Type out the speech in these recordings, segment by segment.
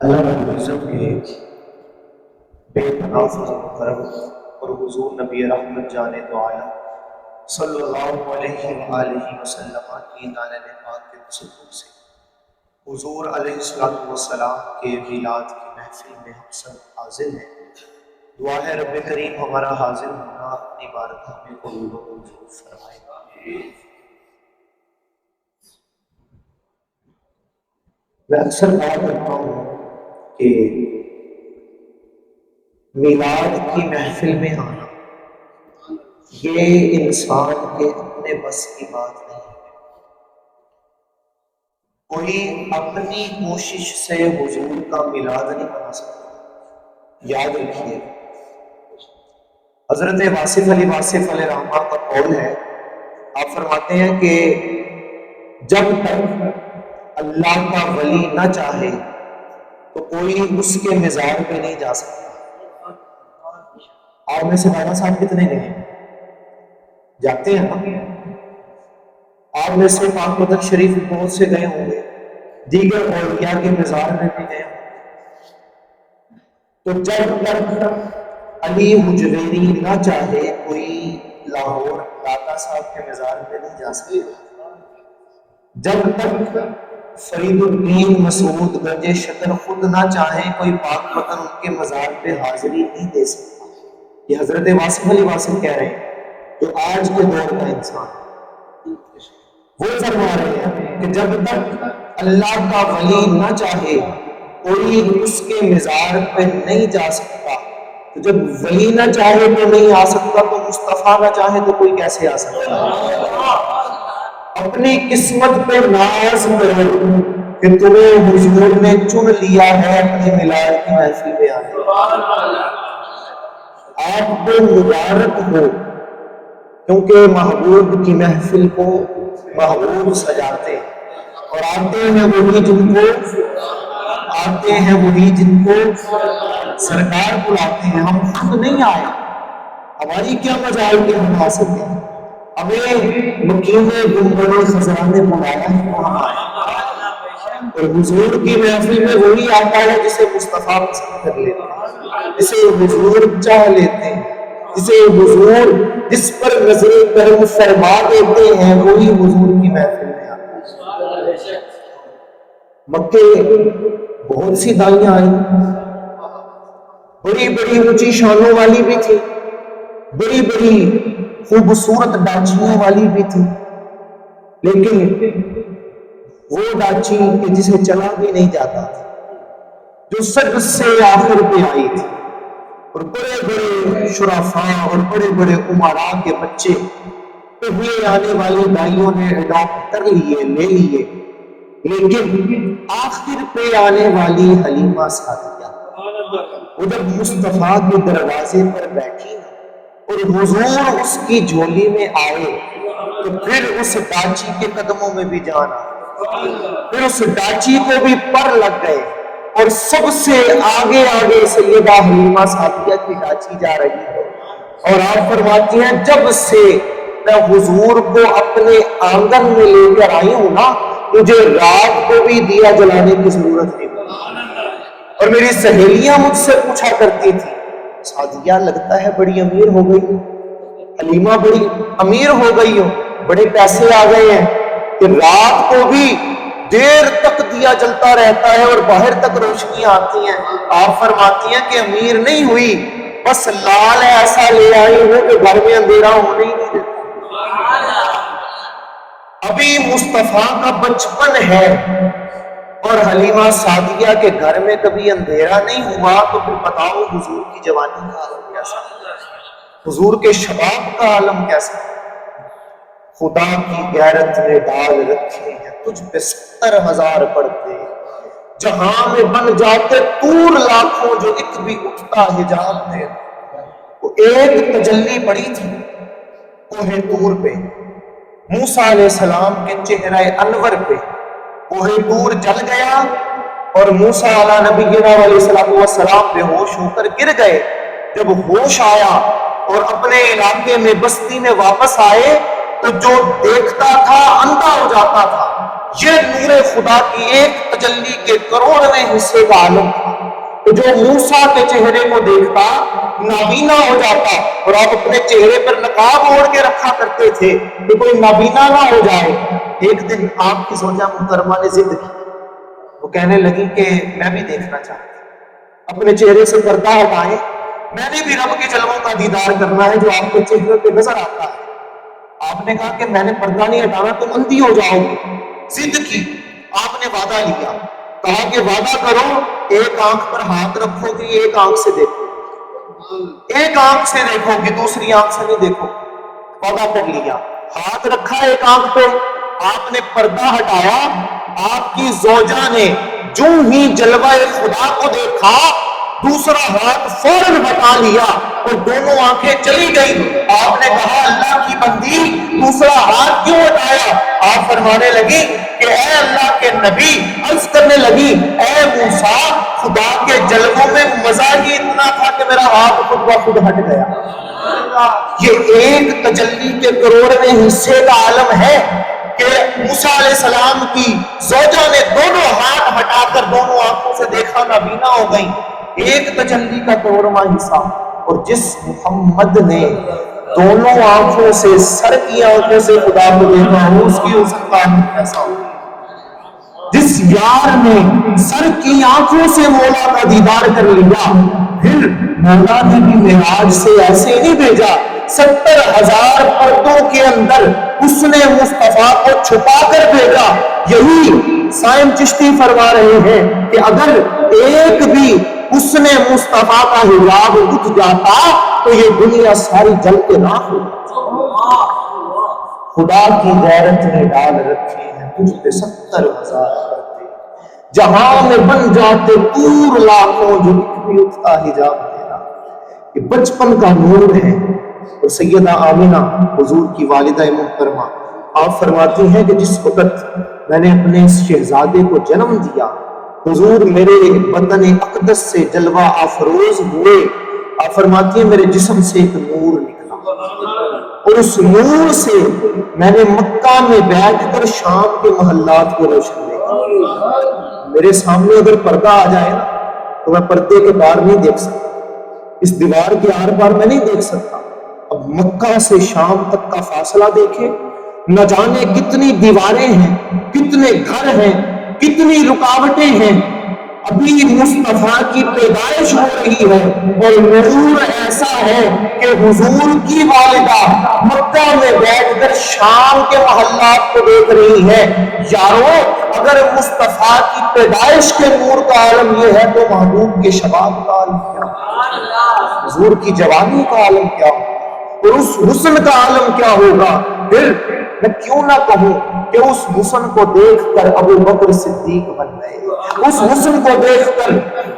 اللہ رب العزت کے بے پناہ فضل و کرم اور حضور نبی رحمت جانے تو عالم صلی اللہ علیہ وآلہ وسلم کی نالہ پاک کے تصور سے حضور علیہ السلام کے میلاد کی محفل میں ہم سب حاضر ہیں۔ دعا ہے رب کریم ہمارا حاضر ہونا اپنی بارگاہ میں قبول و منظور فرمائے گا۔ میں اکثر کہا کرتا ہوں کہ میلاد کی محفل میں آنا یہ انسان کے اپنے بس کی بات نہیں ہے۔ کوئی اپنی کوشش سے حضور کا میلاد نہیں بنا سکتا۔ یاد رکھیے حضرت واصف علیہ رحمہ کا قول ہے، آپ فرماتے ہیں کہ جب تک اللہ کا ولی نہ چاہے تو کوئی اس کے مزار پہ نہیں جا سکتا۔ آپ میں سے رانا صاحب کتنے گئے جاتے ہیں نا؟ آپ میں سے پاک مدن شریف بہت سے گئے ہوں گے، دیگر اولیاء کے مزار میں بھی گئے ہوں گے۔ تو جب تک علی حجویری نہ چاہے کوئی لاہور داتا صاحب کے مزار پہ نہیں جا سکتا۔ جب تک فرید الدین مسعود گنج شکر خود نہ چاہیں کوئی پاک وطن ان کے مزار پہ حاضری نہیں دے سکتا۔ یہ حضرت واصف کہہ رہے ہیں جو آج کے دور کا انسان، وہ فرما رہے ہیں کہ جب تک اللہ کا ولی نہ چاہے کوئی اس کے مزار پہ نہیں جا سکتا۔ تو جب ولی نہ چاہے تو نہیں آ سکتا، تو مصطفیٰ نہ چاہے تو کوئی کیسے آ سکتا؟ اپنی قسمت پہ ناز کرو کہ تمہیں حضور نے چن لیا ہے اپنے میلاد کی محفل میں آنے۔ آپ کو مبارک ہو، کیونکہ محبوب کی محفل کو محبوب سجاتے اور آتے ہیں وہی جن کو سرکار بلاتے ہیں۔ ہم خود نہیں آئے، ہماری کیا مجال کہ ہم آ سکیں، ہمیں مکین گنبد خزاں نے بلایا ہے تو ہم آئے۔ اور حضور کی محفل میں وہی آتا ہے جسے مصطفیٰ پسند کر لیتے ہیں، جسے حضور چاہ لیتے ہیں، جسے حضور جس پر نظر کرم فرما دیتے ہیں، وہی حضور کی محفل میں آتا ہے۔ مکے بہت سی دائیاں آئیں، بڑی بڑی اونچی شانوں والی بھی تھی، بڑی بڑی خوبصورت ڈاچیوں والی بھی تھی، لیکن وہ ڈاچی کہ جسے چلا بھی نہیں جاتا تھا، جو سب سے آخر پہ آئی تھی، اور بڑے بڑے شرفاء اور بڑے بڑے امراء کے بچے پہلے آنے والی دائیوں نے اڈاپٹ کر لیے، لے لیے، لیکن آخر پہ آنے والی حلیمہ سعدیہ وہ جب مصطفیٰ کے دروازے پر بیٹھی اور حضور اس کی جھولی میں آئے تو پھر اس ڈاچی کے قدموں میں بھی جان آئی، پھر اس ڈاچی کو بھی پر لگ گئے، اور سب سے آگے آگے سیدہ حلیمہ سعدیہ کی ڈاچی جا رہی ہے، اور آپ فرماتی ہیں جب سے میں حضور کو اپنے آنگن میں لے کر آئی ہوں نا، مجھے رات کو بھی دیا جلانے کی ضرورت نہیں پڑی۔ اور میری سہیلیاں مجھ سے پوچھا کرتی تھی، سعدیہ لگتا ہے بڑی امیر ہو گئی، حلیمہ بڑی امیر ہو گئی ہو، بڑے پیسے آ گئے ہیں کہ رات کو بھی دیر تک دیا جلتا رہتا ہے اور باہر تک روشنیاں آتی ہیں۔ آپ فرماتی ہیں کہ امیر نہیں ہوئی، بس لال ایسا لے آئی ہوں کہ گھر میں اندھیرا ہونے ہی نہیں دیتا۔ ابھی مصطفیٰ کا بچپن ہے اور حلیمہ سعدیہ کے گھر میں کبھی اندھیرا نہیں ہوا، تو پھر بتاؤ حضور کی جوانی کا عالم کیسا، حضور کے شباب کا عالم کیسا؟ خدا کی غیرت نے ڈال رکھے ہیں تجھ پہ 70,000 پڑتے، جہاں میں بن جاتے طور لاکھوں جو ایک بھی اٹھتا حجاب دے۔ وہ ایک تجلی پڑی تھی کوہ طور پہ، موسیٰ علیہ السلام کے چہرہ انور پہ۔ کوہ طور جل گیا اور موسیٰ علیہ نبینا علیہ السلام بے ہوش ہو کر گر گئے۔ جب ہوش آیا اور اپنے علاقے میں بستی میں واپس آئے تو جو دیکھتا تھا اندھا ہو جاتا تھا۔ یہ نور خدا کی ایک تجلی کے کروڑویں حصے کا عالم تھا، تو جو موسیٰ کے چہرے کو دیکھتا نابینا ہو جاتا، اور آپ اپنے چہرے پر نقاب اوڑھ کے رکھا کرتے تھے کہ کوئی نابینا نہ ہو جائے۔ ایک دن آپ کی زوجہ محترمہ نے ضد کی، وہ کہنے لگی کہ میں بھی دیکھنا چاہتی ہوں، اپنے چہرے سے پردہ ہٹائیں، میں نے بھی رب کے جلووں کا دیدار کرنا ہے جو آپ کے چہرے پہ نظر آتا ہے۔ آپ نے کہا کہ میں نے پردہ نہیں ہٹانا، تم اندھی ہو جاؤ گی۔ ضد کی، آپ نے وعدہ لیا، کہا کہ وعدہ کرو ایک آنکھ پر ہاتھ رکھو گی، ایک آنکھ سے دیکھو، ایک آنکھ سے دیکھو گی، دوسری آنکھ سے نہیں دیکھو۔ وعدہ کر لیا، ہاتھ رکھا ایک آنکھ پہ، آپ نے پردہ ہٹایا، آپ کی زوجہ نے جو ہی جلوہ خدا کو دیکھا دوسرا ہاتھ فوراً ہٹا لیا اور دونوں آنکھیں چلی گئی۔ آپ نے کہا اللہ کی بندی دوسرا ہاتھ کیوں ہٹایا؟ آپ فرمانے لگی کہ اے اللہ کے نبی، عرض کرنے لگی اے موسیٰ، خدا کے جلووں میں مزہ ہی اتنا تھا کہ میرا ہاتھ خود بخود ہٹ گیا۔ یہ ایک تجلی کے کروڑویں حصے کا عالم ہے کہ موسیٰ علیہ السلام کی زوجہ نے دونوں ہاتھ ہٹا کر دونوں آنکھوں سے دیکھا، نابینا ہو گئی۔ ایک تجلی کا کروڑواں حصہ، اور جس محمد نے دونوں آنکھوں سے، سر کی آنکھوں سے خدا کو دیکھا ہو، اس کی اس کا کیسا ہو؟ جس یار نے سر کی آنکھوں سے مولا کا دیدار کر لیا، پھر مولا نے بھی معراج سے ایسے نہیں بھیجا، 70,000 پردوں کے اندر اس نے مصطفیٰ کو چھپا کر بھیجا۔ یہی سائم چشتی فرما رہے ہیں کہ اگر ایک بھی اس نے مصطفیٰ کا حجاب اٹھ جاتا تو یہ دنیا ساری جل کے راکھ ہو جاتی۔ خدا کی غیرت نے ڈال رکھے ہیں تجھ پہ 70,000 پردے، جہاں میں بن جاتے پور لاکھوں جو ایک بھی اٹھتا حجاب تیرا۔ یہ بچپن کا نور ہے۔ اور سیدہ آمینہ حضور کی والدہ محترمہ آپ فرماتی ہیں کہ جس وقت میں نے اپنے اس شہزادے کو جنم دیا، حضور میرے بدن اقدس سے جلوہ افروز ہوئے۔ آپ فرماتی ہیں میرے جسم سے ایک نور نکلا، اور اس نور سے میں نے مکہ میں بیٹھ کر شام کے محلات کو روشن دیکھا۔ میرے سامنے اگر پردہ آ جائے نا تو میں پردے کے پار نہیں دیکھ سکتا، اس دیوار کے آر پار میں نہیں دیکھ سکتا۔ اب مکہ سے شام تک کا فاصلہ دیکھیں، نہ جانے کتنی دیواریں ہیں، کتنے گھر ہیں، کتنی رکاوٹیں ہیں۔ ابھی مصطفیٰ کی پیدائش ہو رہی ہے اور نور ایسا ہے کہ حضور کی والدہ مکہ میں بیٹھ کر شام کے محلات کو دیکھ رہی ہے۔ یارو اگر مصطفیٰ کی پیدائش کے نور کا عالم یہ ہے تو محبوب کے شباب کا عالم کیا، حضور کی جوانی کا عالم کیا، اور اس حسن کا عالم کیا ہوگا۔ پھر میں کیوں نہ کہوں کہ اس حسن کو دیکھ کر ابو بکر صدیق بن گئے، اس حسن کو دیکھ کر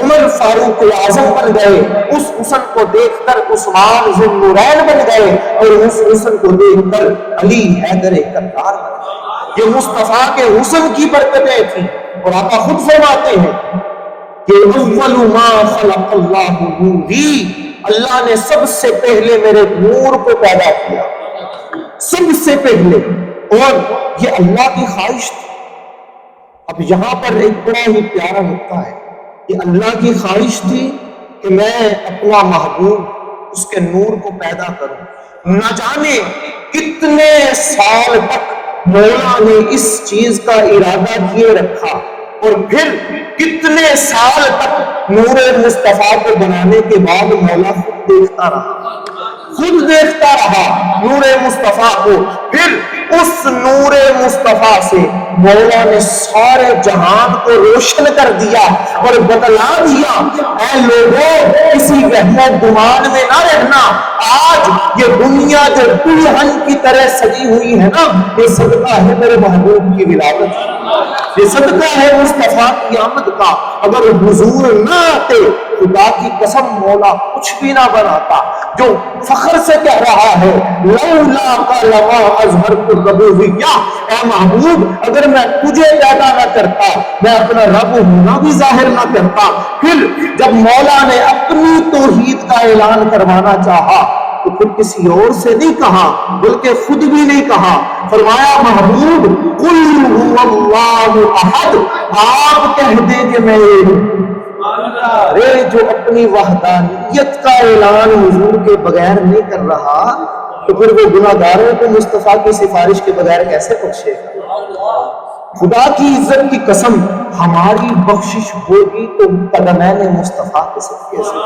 عمر فاروق اعظم بن گئے، اس حسن کو دیکھ کر عثمان ذو النورین بن گئے، اور اس حسن کو دیکھ کر علی حیدر کرار بن گئے۔ یہ مصطفیٰ کے حسن کی برکتیں تھیں۔ اور آقا خود فرماتے ہیں کہ اول ما خلق اللہ نوری، اللہ نے سب سے پہلے میرے نور کو پیدا کیا، سب سے پہلے، اور یہ اللہ کی خواہش تھی۔ اب یہاں پر ایک بڑا ہی پیارا نکتہ ہے، یہ اللہ کی خواہش تھی کہ میں اپنا محبوب اس کے نور کو پیدا کروں۔ نہ جانے کتنے سال تک مولا نے اس چیز کا ارادہ کیے رکھا، اور پھر کتنے سال تک نور مصطفیٰ کو بنانے کے بعد مولا خود دیکھتا رہا، خود دیکھتا رہا نور مصطفیٰ کو۔ پھر اس نور مصطفیٰ سے مولا نے سارے جہان کو روشن کر دیا اور بتلا دیا اے لوگوں کسی وہم و گمان میں نہ رہنا، آج یہ دنیا جو دلہن کی طرح سجی ہوئی ہے نا، یہ صدقہ ہے میرے محبوب کی ولادت، یہ صدقہ ہے مصطفیٰ کی آمد کا۔ اگر حضور نہ آتے خدا کی قسم مولا کچھ بھی نہ بناتا۔ جو فخر سے کہہ رہا ہے لولا کا لما اظہرت الربوبیہ، اے محبوب اگر میں تجھے پیدا نہ کرتا میں اپنا رب ہونا بھی ظاہر نہ کرتا۔ پھر جب مولا نے اپنی توحید کا اعلان کروانا چاہا تو پھر کسی اور سے نہیں کہا بلکہ خود بھی نہیں کہا. فرمایا محبوب قل هو اللہ احد، آپ کہہ دیں کہ میں ایک ہوں. ارے جو اپنی وحدانیت کا اعلان حضور کے بغیر نہیں کر رہا تو پھر وہ گناہگاروں کو مصطفیٰ کی سفارش کے بغیر کیسے بخشے گا؟ خدا کی عزت کی قسم ہماری بخشش ہوگی تو قدمین مصطفیٰ کے صدقے سے،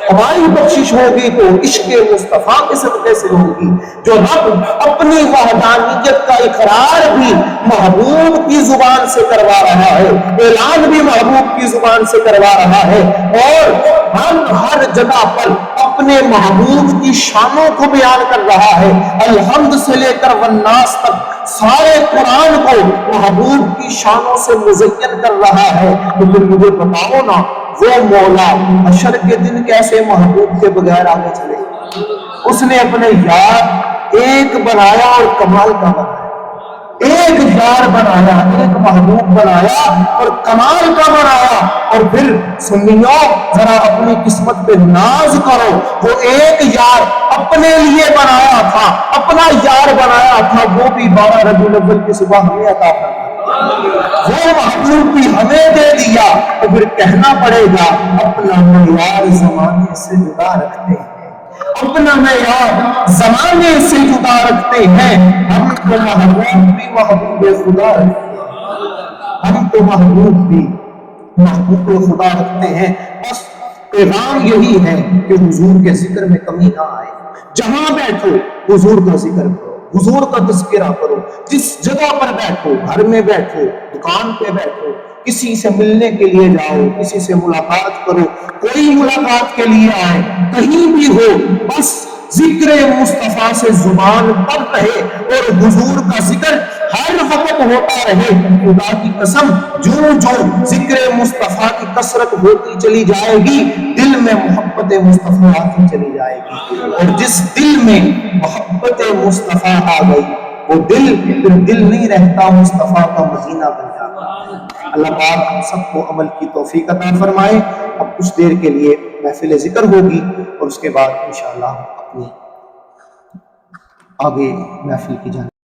ہماری بخشش ہوگی تو عشق مصطفیٰ کے صدقے سے ہوگی. جو رب اپنی وحدانیت کا اقرار بھی محبوب کی زبان سے کروا رہا ہے، اعلان بھی محبوب کی زبان سے کروا رہا ہے، اور ہم ہر جگہ پر اپنے محبوب کی شانوں کو بیان کر رہا ہے. الحمد سے لے کر والناس تک سارے قرآن کو محبوب کی شانوں سے مزین کر رہا ہے. تو پھر مجھے بتاؤ نا وہ مولا حشر کے دن کیسے محبوب کے بغیر آگے چلے؟ اس نے اپنے یار ایک بنایا اور کمال کا بنایا، ایک یار بنایا، ایک محبوب بنایا اور کمال کا بنایا. اور پھر سنیو ذرا اپنی قسمت پہ ناز کرو، وہ ایک یار اپنے لیے بنایا تھا، اپنا یار بنایا تھا، وہ بھی 12 ربیع الاول کی صبح ہمیں عطا فرمایا، وہ محبوب بھی ہمیں دے دیا. تو پھر کہنا پڑے گا اپنا معیار زمانے سے جدا رکھتے ہیں، اپنا معیار زمانے سے جدا رکھتے ہیں. ہم تو محبوب بھی محبوب خدا رکھتے ہیں، ہم تو محبوب بھی محبوب خدا رکھتے ہیں. بس پیغام یہی ہے کہ حضور کے ذکر میں کمی نہ آئے. جہاں بیٹھو حضور کا ذکر کرو، حضور کا تذکرہ کرو. جس جگہ پر بیٹھو، گھر میں بیٹھو، دکان پہ بیٹھو، کسی سے ملنے کے لیے جاؤ، کسی سے ملاقات کرو، کوئی ملاقات کے لیے آئے، کہیں بھی ہو، بس ذکر مصطفیٰ سے زبان پر رہے اور حضور کا ذکر ہر وقت ہوتا رہے. خدا کی قسم جو جو ذکر مصطفیٰ کی کثرت ہوتی چلی جائے گی دل میں محبت مصطفیٰ آتی چلی جائے گی، اور جس دل میں محبت مصطفیٰ آ گئی وہ دل پھر دل نہیں رہتا، مصطفیٰ کا مدینہ بن جاتا. اللہ پاک ہم سب کو عمل کی توفیق عطا فرمائے. اب کچھ دیر کے لیے محفل ذکر ہوگی اور اس کے بعد انشاءاللہ اپنی آگے محفل کی جانب